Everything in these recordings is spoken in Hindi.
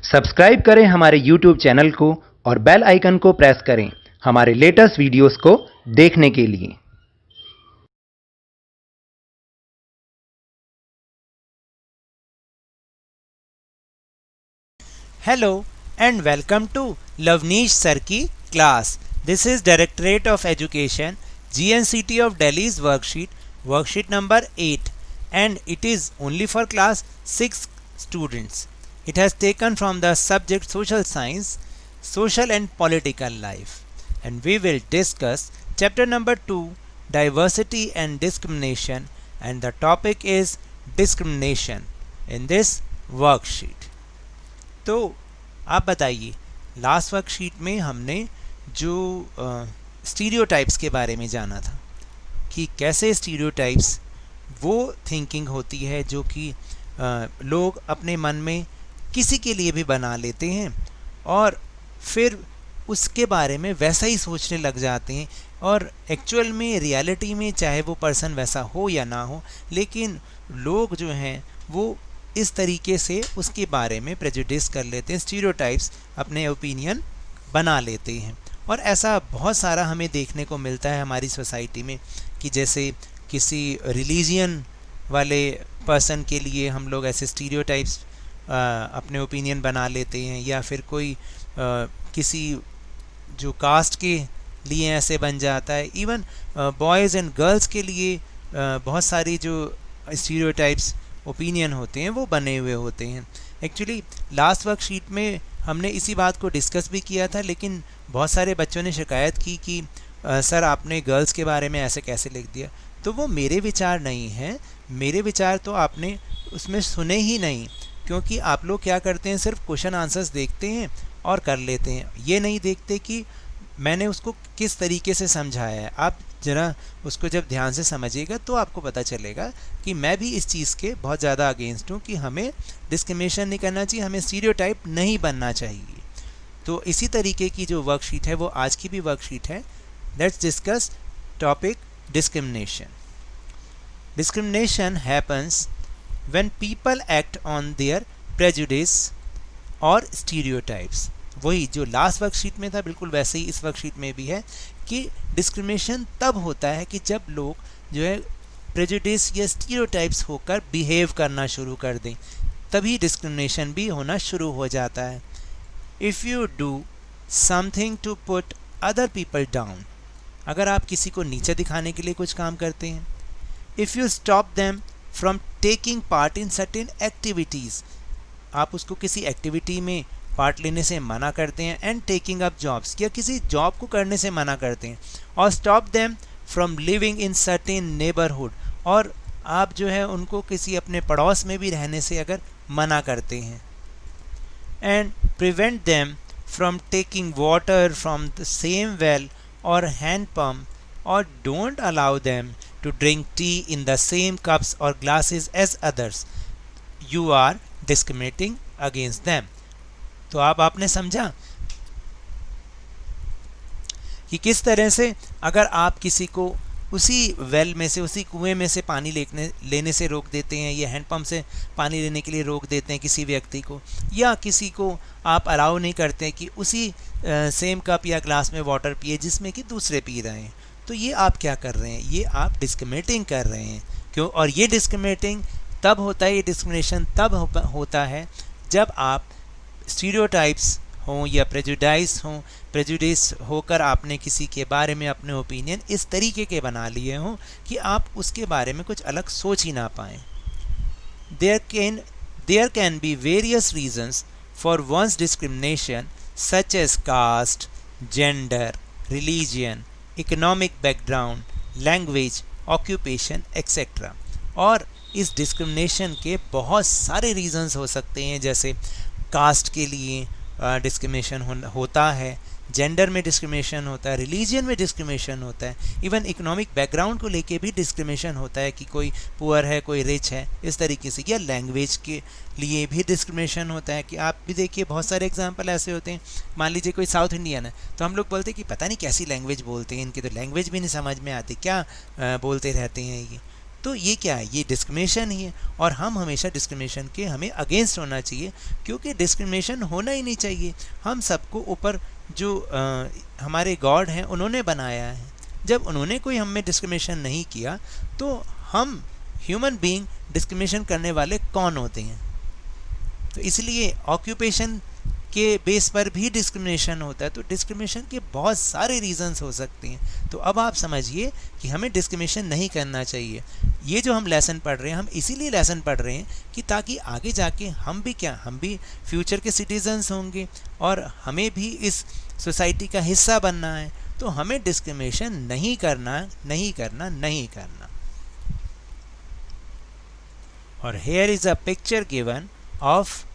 सब्सक्राइब करें हमारे YouTube चैनल को और बेल आइकन को प्रेस करें हमारे लेटेस्ट वीडियोस को देखने के लिए। Hello and welcome to Lavneesh Sir की class. This is Directorate of Education, GNCT of Delhi's worksheet number 8, and it is only for class 6 students. It has taken from the subject Social Science, Social and Political Life, and we will discuss chapter number 2, Diversity and Discrimination, and the topic is discrimination in this worksheet. तो आप बताइए, लास्ट वर्कशीट में हमने जो स्टीरियोटाइप्स के बारे में जाना था कि कैसे स्टीरियोटाइप्स वो थिंकिंग होती है जो कि लोग अपने मन में किसी के लिए भी बना लेते हैं और फिर उसके बारे में वैसा ही सोचने लग जाते हैं, और एक्चुअल में रियलिटी में चाहे वो पर्सन वैसा हो या ना हो, लेकिन लोग जो हैं वो इस तरीके से उसके बारे में प्रेजुडिस कर लेते हैं, स्टीरियोटाइप्स अपने ओपिनियन बना लेते हैं। और ऐसा बहुत सारा हमें देखने को मिलता है हमारी सोसाइटी में कि जैसे किसी रिलीजियन वाले पर्सन के लिए हम लोग ऐसे स्टीरियोटाइप्स अपने ओपिनियन बना लेते हैं, या फिर कोई किसी जो कास्ट के लिए ऐसे बन जाता है। इवन बॉयज़ एंड गर्ल्स के लिए बहुत सारी जो स्टीरियोटाइप्स ओपिनियन होते हैं वो बने हुए होते हैं। एक्चुअली लास्ट वर्कशीट में हमने इसी बात को डिस्कस भी किया था, लेकिन बहुत सारे बच्चों ने शिकायत की कि सर आपने गर्ल्स के बारे में ऐसे कैसे लिख दिया। तो वो मेरे विचार नहीं हैं, मेरे विचार तो आपने उसमें सुने ही नहीं, क्योंकि आप लोग क्या करते हैं, सिर्फ क्वेश्चन आंसर्स देखते हैं और कर लेते हैं, ये नहीं देखते कि मैंने उसको किस तरीके से समझाया है। आप ज़रा उसको जब ध्यान से समझिएगा तो आपको पता चलेगा कि मैं भी इस चीज़ के बहुत ज़्यादा अगेंस्ट हूँ कि हमें डिस्क्रिमिनेशन नहीं करना चाहिए, हमें स्टीरियोटाइप नहीं बनना चाहिए। तो इसी तरीके की जो वर्कशीट है वो आज की भी वर्कशीट है। Let's discuss topic discrimination. Discrimination happens when people act on their prejudice और स्टीरियोटाइप्स। वही जो लास्ट वर्कशीट में था बिल्कुल वैसे ही इस वर्कशीट में भी है कि डिस्क्रिमिनेशन तब होता है कि जब लोग जो है प्रेजुडिस या स्टीरियोटाइप्स होकर बिहेव करना शुरू कर दें, तभी डिस्क्रिमिनेशन भी होना शुरू हो जाता है। If you do something to put other people down, अगर आप किसी को नीचे दिखाने के लिए कुछ काम करते हैं। If you stop them from taking part in certain activities, आप उसको किसी एक्टिविटी में पार्ट लेने से मना करते हैं। एंड टेकिंग अप जॉब्स, या किसी जॉब को करने से मना करते हैं। और stop them from living in certain neighbourhood, और आप जो है उनको किसी अपने पड़ोस में भी रहने से अगर मना करते हैं। And prevent them from taking water from the same well और हैंड पम्प, और don't allow them to drink tea in the same cups और glasses as others, you are discriminating against them. तो आपने समझा कि किस तरह से अगर आप किसी को उसी वेल में से, उसी कुएं में से पानी लेने से रोक देते हैं, या हैंडपम्प से पानी लेने के लिए रोक देते हैं किसी व्यक्ति को, या किसी को आप अलाउ नहीं करते कि उसी सेम कप या ग्लास में वाटर पिए जिसमें कि दूसरे पी रहे हैं, तो ये आप क्या कर रहे हैं, ये आप डिस्क्रिमिनेटिंग कर रहे हैं। क्यों? और ये डिस्क्रिमिनेटिंग तब होता है, ये डिस्क्रिमिनेशन तब होता है जब आप स्टीरियोटाइप्स हों या प्रेजुडिस होकर आपने किसी के बारे में अपने ओपिनियन इस तरीके के बना लिए हों कि आप उसके बारे में कुछ अलग सोच ही ना पाएँ। There can be various reasons for one's discrimination such as caste, gender, religion, economic background, language, occupation etcetera. और इस डिस्क्रिमिनेशन के बहुत सारे रीजन्स हो सकते हैं, जैसे कास्ट के लिए डिस्क्रिमिनेशन होता है, जेंडर में डिस्क्रिमिनेशन होता है, रिलीजन में डिस्क्रिमिनेशन होता है, इवन इकोनॉमिक बैकग्राउंड को लेके भी डिस्क्रिमिनेशन होता है कि कोई पुअर है, कोई रिच है, इस तरीके से। या लैंग्वेज के लिए भी डिस्क्रिमिनेशन होता है कि आप भी देखिए बहुत सारे एग्जांपल ऐसे होते हैं। मान लीजिए कोई साउथ इंडियन है तो हम लोग बोलते हैं कि पता नहीं कैसी लैंग्वेज बोलते हैं, इनकी तो लैंग्वेज भी नहीं समझ में आती, क्या बोलते रहते हैं ये। तो ये क्या है, ये डिस्क्रिमिनेशन ही है। और हम हमेशा डिस्क्रिमिनेशन के हमें अगेंस्ट होना चाहिए, क्योंकि डिस्क्रिमिनेशन होना ही नहीं चाहिए। हम सबको ऊपर जो हमारे गॉड हैं उन्होंने बनाया है, जब उन्होंने कोई हम में डिस्क्रिमिनेशन नहीं किया तो हम ह्यूमन बीइंग डिस्क्रिमिनेशन करने वाले कौन होते हैं। तो इसलिए ऑक्यूपेशन के बेस पर भी डिस्क्रिमिनेशन होता है। तो डिस्क्रिमिनेशन के बहुत सारे रीजंस हो सकते हैं। तो अब आप समझिए कि हमें डिस्क्रिमिनेशन नहीं करना चाहिए। ये जो हम लेसन पढ़ रहे हैं, हम इसीलिए लेसन पढ़ रहे हैं कि ताकि आगे जाके हम भी फ्यूचर के सिटीजन्स होंगे और हमें भी इस सोसाइटी का हिस्सा बनना है। तो हमें डिस्क्रिमिनेशन नहीं करना। और here is a picture given of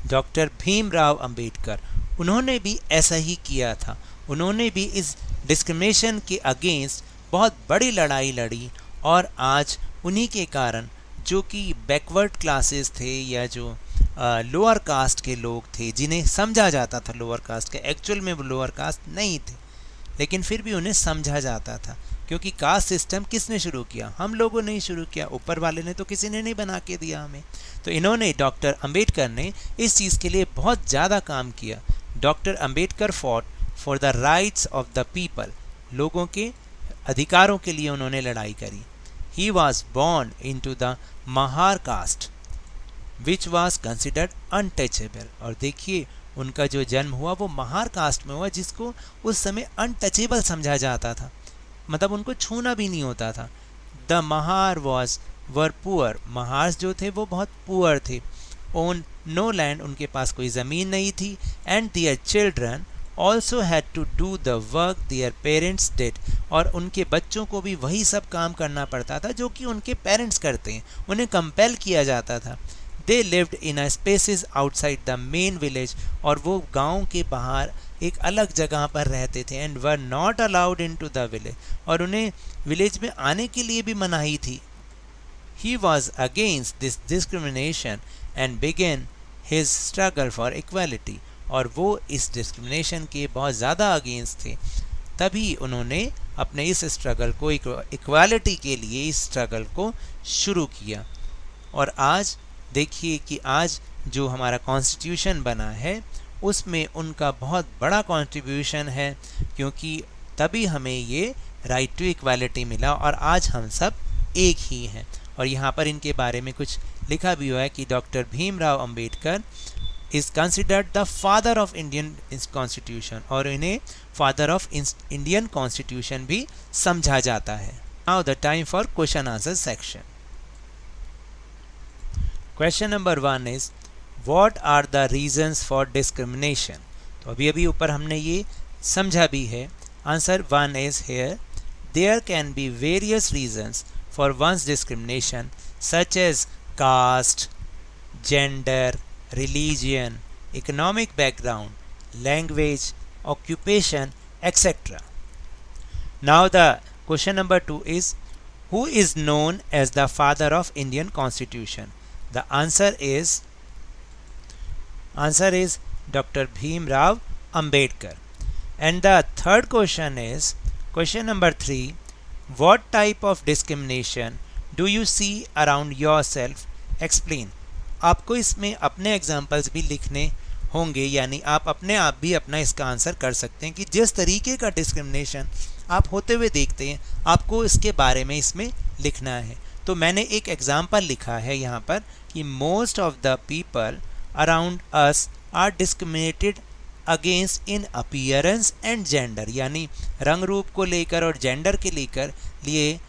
doctor Bhimrao Ambedkar. उन्होंने भी ऐसा ही किया था। उन्होंने भी इस डिस्क्रिमिनेशन के अगेंस्ट बहुत बड़ी लड़ाई लड़ी और आज उन्हीं के कारण जो कि बैकवर्ड क्लासेस थे या जो लोअर कास्ट के लोग थे, जिन्हें समझा जाता था लोअर कास्ट के, एक्चुअल में वो लोअर कास्ट नहीं थे लेकिन फिर भी उन्हें समझा जाता था, क्योंकि कास्ट सिस्टम किसने शुरू किया? हम लोगों ने ही शुरू किया, ऊपर वाले ने तो किसी ने नहीं बना के दिया हमें। तो इन्होंने, डॉक्टर अंबेडकर ने इस चीज़ के लिए बहुत ज़्यादा काम किया। Doctor Ambedkar fought for the rights of the people, लोगों के अधिकारों के लिए उन्होंने लड़ाई करी। He was born into the Mahar caste which was considered untouchable. और देखिए उनका जो जन्म हुआ वो महार कास्ट में हुआ, जिसको उस समय अनटचेबल समझा जाता था, मतलब उनको छूना भी नहीं होता था। The Mahar were poor, Mahars जो थे वो बहुत पुअर थे। ओन नो लैंड, उनके पास कोई ज़मीन नहीं थी। And their children also had to do the work their parents did, और उनके बच्चों को भी वही सब काम करना पड़ता था जो कि उनके पेरेंट्स करते हैं, उन्हें कंपेल किया जाता था। They lived in a spaces outside the main village, और वो गांव के बाहर एक अलग जगह पर रहते थे। And were not allowed into the village, और उन्हें विलेज में आने के लिए भी मनाही थी। He was against this discrimination and began his struggle for equality, और वो इस डिस्क्रिमिनेशन के बहुत ज़्यादा अगेंस्ट थे। तभी उन्होंने अपने इस स्ट्रगल को, इक्वालिटी के लिए इस स्ट्रगल को शुरू किया। और आज देखिए कि आज जो हमारा कॉन्स्टिट्यूशन बना है उसमें उनका बहुत बड़ा कंट्रीब्यूशन है, क्योंकि तभी हमें ये राइट टू इक्वालिटी मिला और आज हम सब एक ही हैं। और यहाँ पर इनके बारे में कुछ लिखा भी हुआ है कि doctor Bhimrao Ambedkar is considered the father of Indian constitution, और इन्हें फादर ऑफ इंडियन कॉन्स्टिट्यूशन भी समझा जाता है। Now the time for question answer section. Question number 1 is what are the reasons for discrimination. तो अभी ऊपर हमने ये समझा भी है। Answer 1 is here, there can be various reasons for one's discrimination such as caste, gender, religion, economic background, language, occupation, etc. Now the question number 2 is, who is known as the father of Indian Constitution? The answer is Dr. Bhimrao Ambedkar. And the third question is, question number 3, what type of discrimination do you see around yourself? Explain. आपको इसमें अपने एग्जाम्पल्स भी लिखने होंगे, यानी आप अपने आप भी अपना इसका आंसर कर सकते हैं कि जिस तरीके का डिस्क्रिमिनेशन आप होते हुए देखते हैं आपको इसके बारे में इसमें लिखना है। तो मैंने एक एग्जाम्पल लिखा है यहाँ पर कि most of the people around us are discriminated against in appearance and gender, यानी रंग रूप को लेकर और जेंडर के लेकर लिए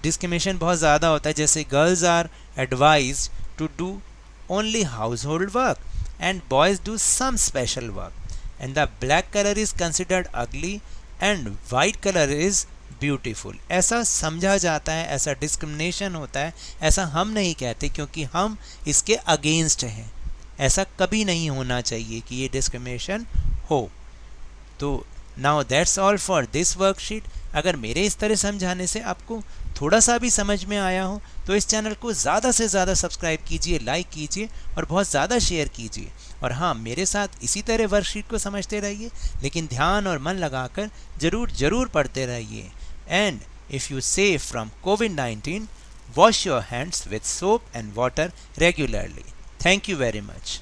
डिस्क्रिमिनेशन बहुत ज़्यादा होता है। जैसे girls are advised to do only household work and boys do some special work, and the black color is considered ugly and white color is beautiful. ऐसा समझा जाता है, ऐसा डिस्क्रिमिनेशन होता है। ऐसा हम नहीं कहते क्योंकि हम इसके अगेंस्ट हैं। ऐसा कभी नहीं होना चाहिए कि ये डिस्क्रिमिनेशन हो। तो now that's all for this worksheet. अगर मेरे इस तरह समझाने से आपको थोड़ा सा भी समझ में आया हो तो इस चैनल को ज़्यादा से ज़्यादा सब्सक्राइब कीजिए, लाइक कीजिए और बहुत ज़्यादा शेयर कीजिए। और हाँ, मेरे साथ इसी तरह वर्कशीट को समझते रहिए, लेकिन ध्यान और मन लगाकर ज़रूर पढ़ते रहिए। And if you save from covid, wash your hands with soap and water regularly. Thank you very much.